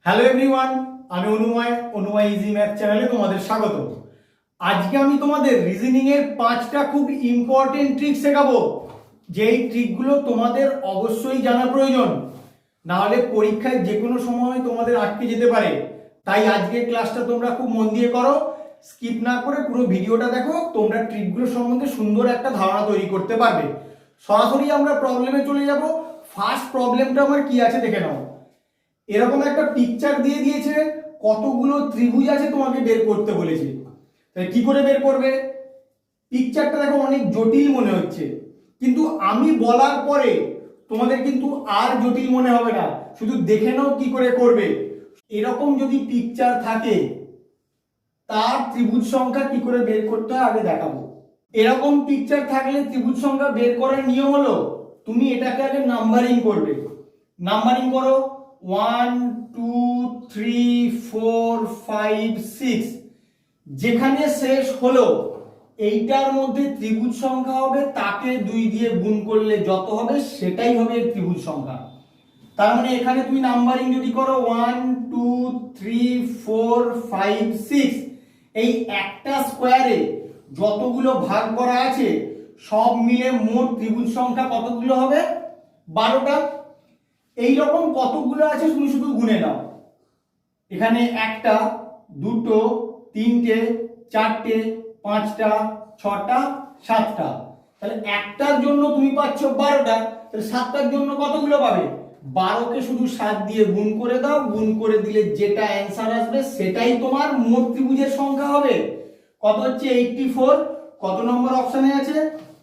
Hello everyone, আমি অনুময় easy math চ্যানেলে তোমাদের স্বাগত। আজকে আমি তোমাদের রিজনিং এর 5টা খুব ইম্পর্টেন্ট ট্রিক শেখাবো, যেই ট্রিকগুলো তোমাদের অবশ্যই জানা প্রয়োজন, না হলে পরীক্ষায় যে কোনো সময় তোমাদের আটকে যেতে পারে। তাই আজকের ক্লাসটা তোমরা খুব মন দিয়ে করো, স্কিপ না করে পুরো ভিডিওটা দেখো। তোমরা ট্রিকগুলো সম্বন্ধে সুন্দর একটা ধারণা তৈরি করতে পারবে। সরাসরি আমরা প্রবলেমে চলে যাব। ফার্স্ট প্রবলেমটা আমার কি আছে দেখে নাও। এরকম একটা পিকচার দিয়ে দিয়েছে, কতগুলো ত্রিভুজ আছে তোমাকে বের করতে বলেছে। তাই কি করে বের করবে? পিকচারটা দেখো অনেক জটিল মনে হচ্ছে, কিন্তু আমি বলার পরে তোমাদের কিন্তু আর জটিল মনে হবে না। শুধু দেখে নাও কি করে করবে। এরকম যদি পিকচার থাকে, তার ত্রিভুজ সংখ্যা কি করে বের করতে হয় আগে দেখাবো। এরকম পিকচার থাকলে ত্রিভুজ সংখ্যা বের করার নিয়ম হলো, তুমি এটাকে আগে নাম্বারিং করবে। নাম্বারিং করো 1 2 3 4 5 6, যেখানে শেষ হলো এইটার মধ্যে ত্রিভুজ সংখ্যা হবে, তাকে 2 দিয়ে গুণ করলে যত হবে সেটাই হবে ত্রিভুজ সংখ্যা। তার মানে এখানে তুমি নাম্বারিং যদি করো 1 2 3 4 5 6, এই একটা স্কোয়ারে যতগুলো ভাগ করা আছে সব মিলে মোট ত্রিভুজ সংখ্যা কতগুলো হবে? 12টা। এইরকম কতগুলো আছে তুমি শুধু গুনে নাও। এখানে একটা, দুটো, তিনটে, চারটে, পাঁচটা, ছটা, সাতটা। তাহলে একটার জন্য তুমি পাচ্ছ 12টা, তাহলে সাতটার জন্য কতগুলো পাবে? 12কে শুধু 7 দিয়ে গুণ করে দাও। গুণ করে দিলে যেটা অ্যান্সার আসবে সেটাই তোমার মোট ত্রিভুজের সংখ্যা হবে। কত হচ্ছে? 84। কত নম্বর অপশনে আছে?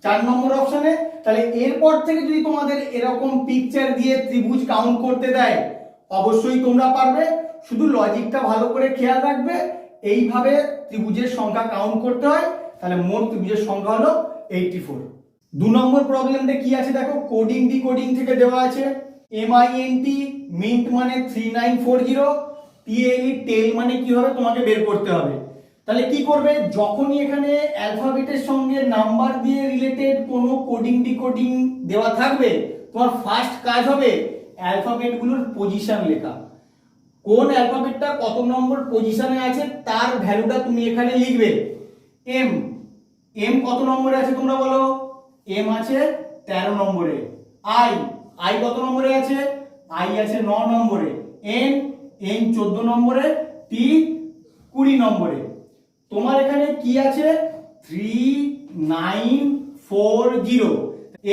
4 নম্বর অপশনে। তাহলে এরপর থেকে যদি তোমাদের এরকম পিকচার দিয়ে ত্রিভুজ কাউন্ট করতে দেয়, অবশ্যই তোমরা পারবে। শুধু লজিকটা ভালো করে খেয়াল রাখবে, এইভাবে ত্রিভুজের সংখ্যা কাউন্ট করতে হয়। তাহলে মোট ত্রিভুজের সংখ্যা হলো 84। 2 নম্বর প্রবলেমটা কি আছে দেখো, কোডিং ডিকোডিং থেকে দেওয়া আছে। MINT মিন্ট মানে 3940, TLE টেল মানে কি হবে তোমাকে বের করতে হবে। তাহলে কি করবে? যখনই এখানে অ্যালফাবেটের সঙ্গে নাম্বার দিয়ে রিলেটেড কোনো কোডিং ডিকোডিং দেওয়া থাকবে, তোমার ফার্স্ট কাজ হবে অ্যালফাবেটগুলোর পজিশন লেখা। কোন অ্যালফাবেটটা কত নম্বর পজিশনে আছে তার ভ্যালুটা তুমি এখানে লিখবে। এম, এম কত নম্বরে আছে তোমরা বলো? এম আছে 13 নম্বরে। আই, আই কত নম্বরে আছে? আই আছে 9 নম্বরে। এন, এন 14 নম্বরে। টি 20 নম্বরে। তোমার এখানে কি আছে? 3940।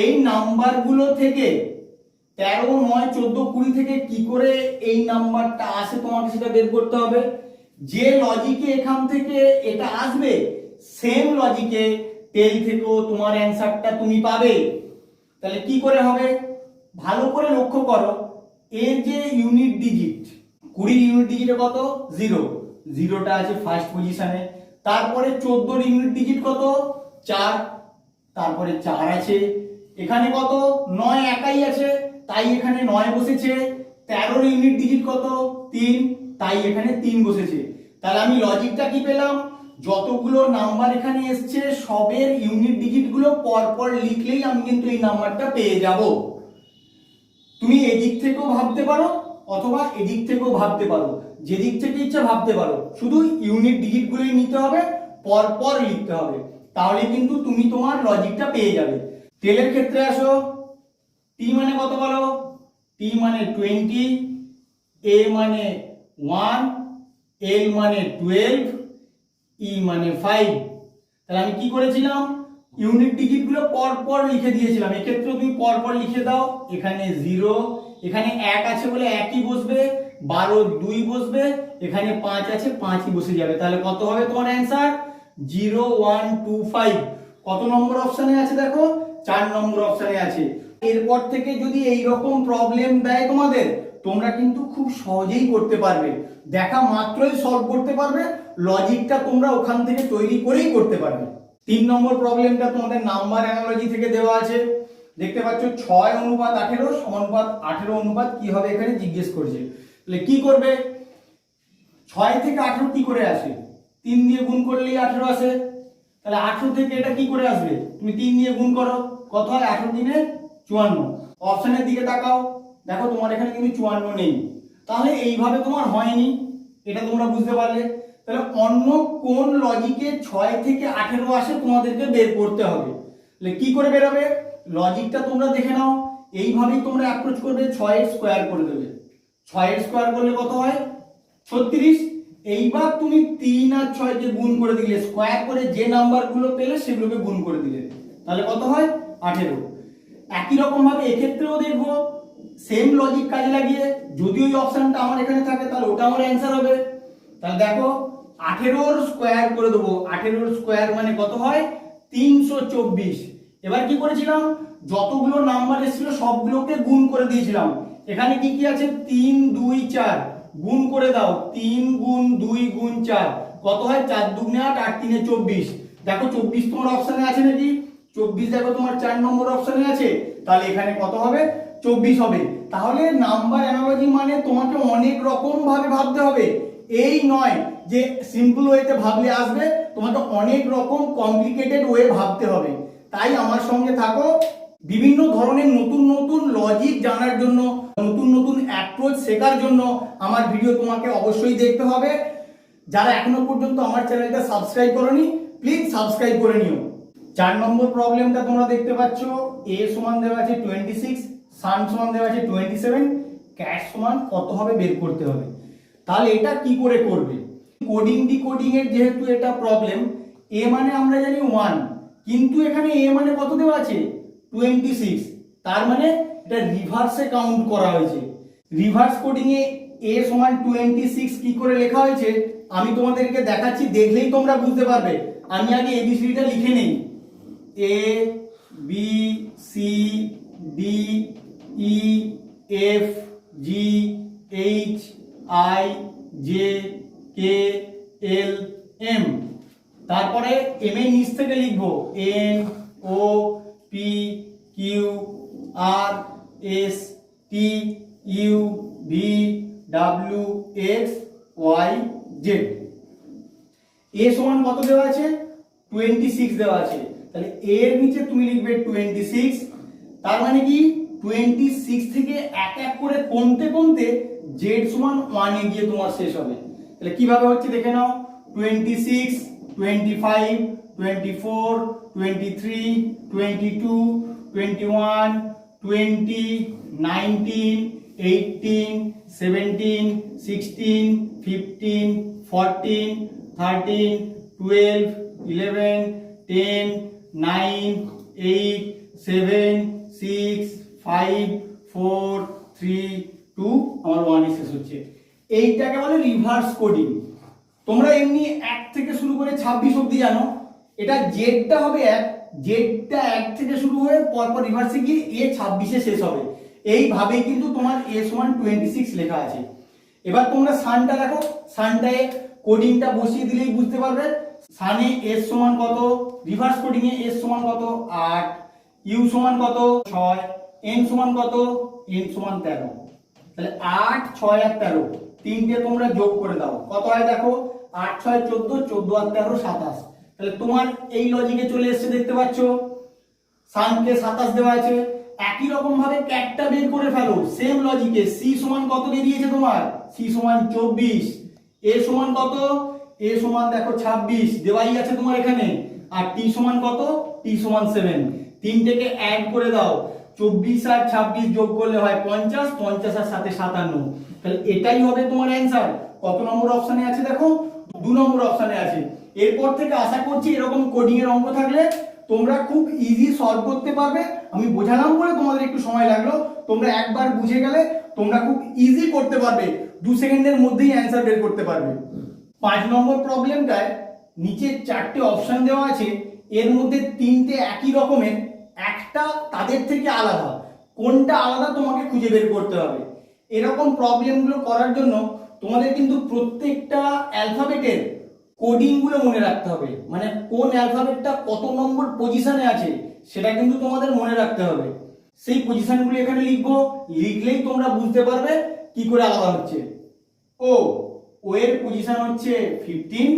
এই নাম্বারগুলো থেকে 13 9 14 20 থেকে কি করে এই নাম্বারটা আসে তোমাকে সেটা বের করতে হবে। যে লজিকে এখান থেকে এটা আসবে, সেম লজিকে টেল থেকেও তোমার অ্যান্সারটা তুমি পাবে। তাহলে কি করে হবে? ভালো করে লক্ষ্য করো, এর যে ইউনিট ডিজিট, 20 ইউনিট ডিজিটে কত? 0, জিরোটা আছে ফার্স্ট পজিশনে। তারপরে 14 ইউনিট ডিজিট কত? 4, তারপরে 4 আছে। এখানে কত? 9 একাই আছে, তাই এখানে 9 বসেছে। 13 ইউনিট ডিজিট কত? 3, তাই এখানে 3 বসেছে। তাহলে আমি লজিকটা কি পেলাম? যতগুলো নাম্বার এখানে এসছে সবের ইউনিট ডিজিট গুলো পরপর লিখলেই আমি কিন্তু এই নাম্বারটা পেয়ে যাব। তুমি এদিক থেকেও ভাবতে পারো অথবা এদিক থেকেও ভাবতে পারো, যেদিক থেকে ইচ্ছা ভাবতে পারো। শুধু ইউনিট ডিজিট গুলোই নিতে হবে, পরপর লিখতে হবে, তাহলে কিন্তু তুমি তোমার লজিকটা পেয়ে যাবে। টেলের ক্ষেত্রে আসো। টি মানে কত বলো? টি মানে 20, এ মানে 1, এল মানে 12, ই মানে 5। তাহলে আমি কি করেছিলাম? ইউনিট ডিজিট গুলো পরপর লিখে দিয়েছিলাম। এক্ষেত্রে তুমি পরপর লিখে দাও। এখানে 0, এখানে 1 আছে বলে 1ই বসবে, 12 2 বসবে, এখানে 5 আছে 5ই বসে যাবে। তাহলে কত হবে তোমার অ্যান্সার? 0125। কত নম্বর অপশনে আছে দেখো? 4 নম্বর অপশনে আছে। এরপর থেকে যদি এই রকম প্রবলেম দেয় তোমাদের, তোমরা কিন্তু খুব সহজেই করতে পারবে। দেখা মাত্রই সলভ করতে পারবে, লজিকটা তোমরা ওখান থেকে তৈরি করেই করতে পারবে। 3 নম্বর প্রবলেমটা তোমাদের নাম্বার অ্যানালজি থেকে দেওয়া আছে। দেখতে পাচ্ছ 6:18 সমানুপাত 18 কি হবে এখানে জিজ্ঞেস করছে। তাহলে কি করবে? 6 থেকে 18 কি করে আসে? 3 দিয়ে গুণ করলেই 18 আসে। তাহলে 18 থেকে এটা কি করে আসবে? তুমি 3 দিয়ে গুণ করো, কত হয়? 18 3 54। অপশনের দিকে তাকাও, দেখো তোমার এখানে কিন্তু 54 নেই। তাহলে এইভাবে তোমার হয়নি, এটা তোমরা বুঝতে পারলে। তাহলে অন্য কোন লজিকে 6 থেকে 18 আসে তোমাদেরকে বের করতে হবে। তাহলে কি করে বেরোবে, লজিকটা তোমরা দেখে নাও। এইভাবেই তোমরা অ্যাপ্রোচ করবে, 6 এর স্কোয়ার করে দেবে। 6 এর স্কোয়ার করলে কত হয়, 36। এইবার তুমি 3 আর 6 কে গুণ করে দিলে, স্কোয়ার করে যে নাম্বারগুলো পেলে সেগুলোকে গুণ করে দিলে, তাহলে কত হয়, 18। একই রকম ভাবে এক্ষেত্রেও দেখবো, সেম লজিক কাজে লাগিয়ে যদি ওই অপশনটা আমার এখানে থাকে তাহলে ওটা আমার অ্যান্সার হবে। তাহলে দেখো 18 স্কোয়ার করে দেবো, 18 স্কোয়ার মানে কত হয়, 324। এবার কি করেছিলাম, যতগুলো নাম্বার এসেছিল সবগুলোকে গুণ করে দিয়েছিলাম। এখানে কি কি আছে, 3 2 4, গুণ করে দাও, 3 গুণ 2 গুণ 4 কত হয়, 4 2 8, 8 3 24। দেখো 24 তোমার অপশনে আছে নাকি, 24 দেখো তোমার 4 নম্বর অপশনে আছে, তাহলে এখানে কত হবে, 24 হবে। তাহলে নাম্বার অ্যানালজি মানে তোমাকে অনেক রকম ভাবে ভাবতে হবে, এই নয় যে সিম্পল ওয়েতে ভাবলে আসবে, তোমাকে অনেক রকম কমপ্লিকেটেড ওয়ে ভাবতে হবে। তাই আমার সঙ্গে থাকো, বিভিন্ন ধরনের নতুন নতুন লজিক জানার জন্য, নতুন নতুন অ্যাপ্রোচ শেখার জন্য আমার ভিডিও তোমাকে অবশ্যই দেখতে হবে। যারা এখনো পর্যন্ত আমার চ্যানেলটা সাবস্ক্রাইব করোনি, প্লিজ সাবস্ক্রাইব করে নিও। 4 নম্বর প্রবলেমটা তোমরা দেখতে পাচ্ছ, a সমান দেওয়া আছে 26, সান সমান দেওয়া আছে 27, ক্যাশ সমান কত হবে বের করতে হবে। তাহলে এটা কি করে করবে, কোডিং ডিকোডিং এর যেহেতু এটা প্রবলেম, a মানে আমরা জানি 1, কিন্তু এখানে a মানে কত দেওয়া আছে, 26, তার মানে এটা রিভার্সে কাউন্ট করা হয়েছে। রিভার্স কোডিং এ a সমান 26 কি করে লেখা হয়েছে আমি তোমাদেরকে দেখাচ্ছি, দেখলেই তোমরা বুঝতে পারবে। আমি আগে এবিসিডিটা লিখে নেই, a b c d e f g h i j k l m, তারপরে m এর নিচ থেকে লিখবো n o p q r s t u v w x y z। a সমান কত দেওয়া আছে, 26 দেওয়া আছে, তাহলে a এর নিচে তুমি লিখবে 26। তার মানে কি 26 থেকে এক এক করে কমতে কমতে z সমান 1 এ গিয়ে তোমার শেষ হবে। তাহলে কিভাবে হচ্ছে দেখে নাও, 26 25 24 23 22 21 20 19 18 17 16 15 14 13 12 11 10 9 8 7 6 5 4 3 2 আমার 1 এ শেষ হচ্ছে। এইটাকে বলে রিভার্স কোডিং। তোমরা এমনি 1 থেকে শুরু করে 26 অবধি জানো, এটা জেডটা হবে 1, জেডটা 1 থেকে শুরু হয়ে পরপর রিভার্সে গিয়ে এ 26 এ শেষ হবে। এইভাবেই কিন্তু তোমার a সমান 26 লেখা আছে। এবার তোমরা সানটা দেখো, সানটায় কোডিংটা বসিয়ে দিলেই বুঝতে পারবে। সানে s সমান কত, রিভার্স কোডিং এ s সমান কত 8, u সমান কত 6, n সমান কত, n সমান 13। তাহলে 8 6 আর 13 তিনটে তোমরা যোগ করে দাও, কত হয় দেখো, 8 6 14, 14 আর 13 27। তাহলে তোমার এই লজিকে চলে এসেছে দেখতে পাচ্ছ, সানকে 27 দেওয়া আছে। একই রকম ভাবে ক্যাটটা বের করে ফেলো, সেম লজিকে। c সমান কত বেরিয়েছে তোমার, c সমান 24, a সমান কত, a সমান দেখো 26 দেওয়াই আছে তোমার এখানে, আর t সমান কত, t সমান 7। তিনটেকে অ্যাড করে দাও, 24 আর 26 যোগ করলে হয় 50, 50 আর সাথে 57। তাহলে এটাই হবে তোমার অ্যান্সার। কত নম্বর অপশনে আছে দেখো, 2 নম্বর অপশনে আছে। এরপর থেকে আশা করছি এরকম কোডিং এর অঙ্ক থাকলে তোমরা খুব ইজি সলভ করতে পারবে। আমি বোঝালাম বলে তোমাদের একটু সময় লাগলো, তোমরা একবার বুঝে গেলে তোমরা খুব ইজি করতে পারবে, 2 সেকেন্ডের মধ্যেই অ্যান্সার বের করতে পারবে। 5 নম্বর প্রবলেমটায় নিচে 4টে অপশন দেওয়া আছে, এর মধ্যে 3টে একই রকমের, একটা তাদের থেকে আলাদা, কোনটা আলাদা তোমাকে খুঁজে বের করতে হবে। এরকম প্রবলেমগুলো করার জন্য তোমাদের কিন্তু প্রত্যেকটা অ্যালফাবেটের কোডিং গুলো মনে রাখতে হবে, মানে কোন অ্যালফাবেটটা কত নম্বর পজিশনে আছে সেটা কিন্তু তোমাদের মনে রাখতে হবে। সেই পজিশনগুলো এখানে লিখবো, লিখলেই তোমরা বুঝতে পারবে কি করে আলাদা হচ্ছে। ও এর পজিশন হচ্ছে 15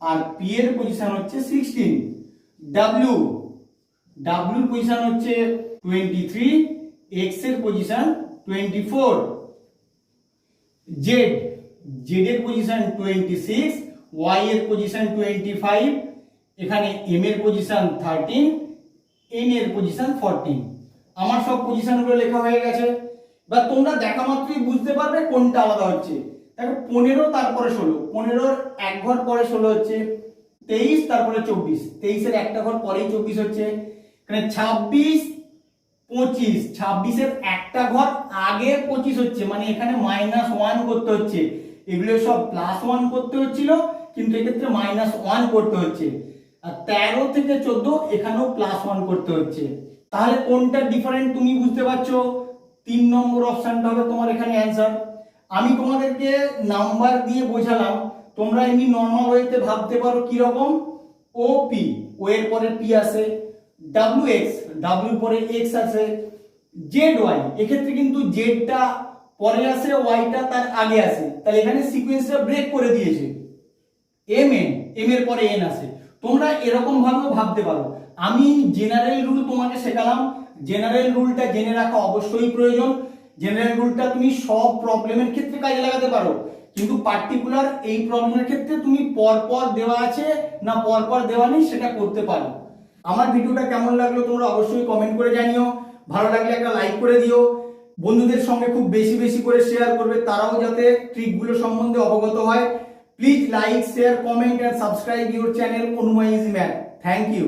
আর পি এর পজিশন হচ্ছে 16। ডাব্লিউ এর পজিশন হচ্ছে 23, এক্স এর পজিশন 24। জেড, জেড এর পজিশন 26, ওয়াই এর পজিশন 25, এখানে এম এর পজিশন 13, এন এর পজিশন 14। আমার সব পজিশনগুলো লেখা হয়ে গেছে। বা তোমরা দেখা মাত্রই বুঝতে পারবে কোনটা আলাদা হচ্ছে। দেখো 15 তারপরে 16, 15 এক ঘর পরে 16 হচ্ছে, 23 তারপরে 24, 23 এর একটা ঘর পরেই 24 হচ্ছে, এখানে 26, 25, 26 এর একটা ঘর আগে 25 হচ্ছে, মানে এখানে -1 করতে হচ্ছে। এগুলো সব +1 করতে হচ্ছিল, কিন্তু এক্ষেত্রে -1 করতে হচ্ছে। আর 13 থেকে 14 এখানেও +1 করতে হচ্ছে। তাহলে কোনটা ডিফারেন্ট তুমি বুঝতে পারছো? 3 নম্বর অপশনটা হবে তোমার এখানে অ্যান্সার। আমি তোমাদেরকে নাম্বার দিয়ে বোঝালাম, তোমরা এমনি নর্মাল ওয়েতে ভাবতে পারো কি রকম, ও পি, ও এর পরে পি আসে, ডাব্লিউ এক্স, ডাব্লিউ পরে এক্স আছে, জেড ওয়াই, এক্ষেত্রে কিন্তু জেডটা পরে আসে, ওয়াইটা তার আগে আসে, তাহলে এখানে সিকোয়েন্সটা ব্রেক করে দিয়েছে। এম এন, এম এর পরে এন আসে। তোমরা এরকম ভাবেও ভাবতে পারো। আমি জেনারেল রুল তোমাকে শেখালাম, জেনারেল রুলটা জেনে রাখা অবশ্যই প্রয়োজন। জেনারেল রুলটা তুমি সব প্রবলেমের ক্ষেত্রে কাজে লাগাতে পারো, কিন্তু পার্টিকুলার এই প্রবলেমের ক্ষেত্রে তুমি পরপর দেওয়া আছে না পরপর দেওয়া নেই সেটা করতে পারো। আমার ভিডিওটা কেমন লাগলো তোমরা অবশ্যই কমেন্ট করে জানিও। ভালো লাগলে একটা লাইক করে দিও। বন্ধুদের সঙ্গে খুব বেশি বেশি করে শেয়ার করবে, তারাও যাতে ট্রিকগুলো সম্বন্ধে অবগত হয়। Please like, share, comment and subscribe your channel Onuma Easy Math. Thank you.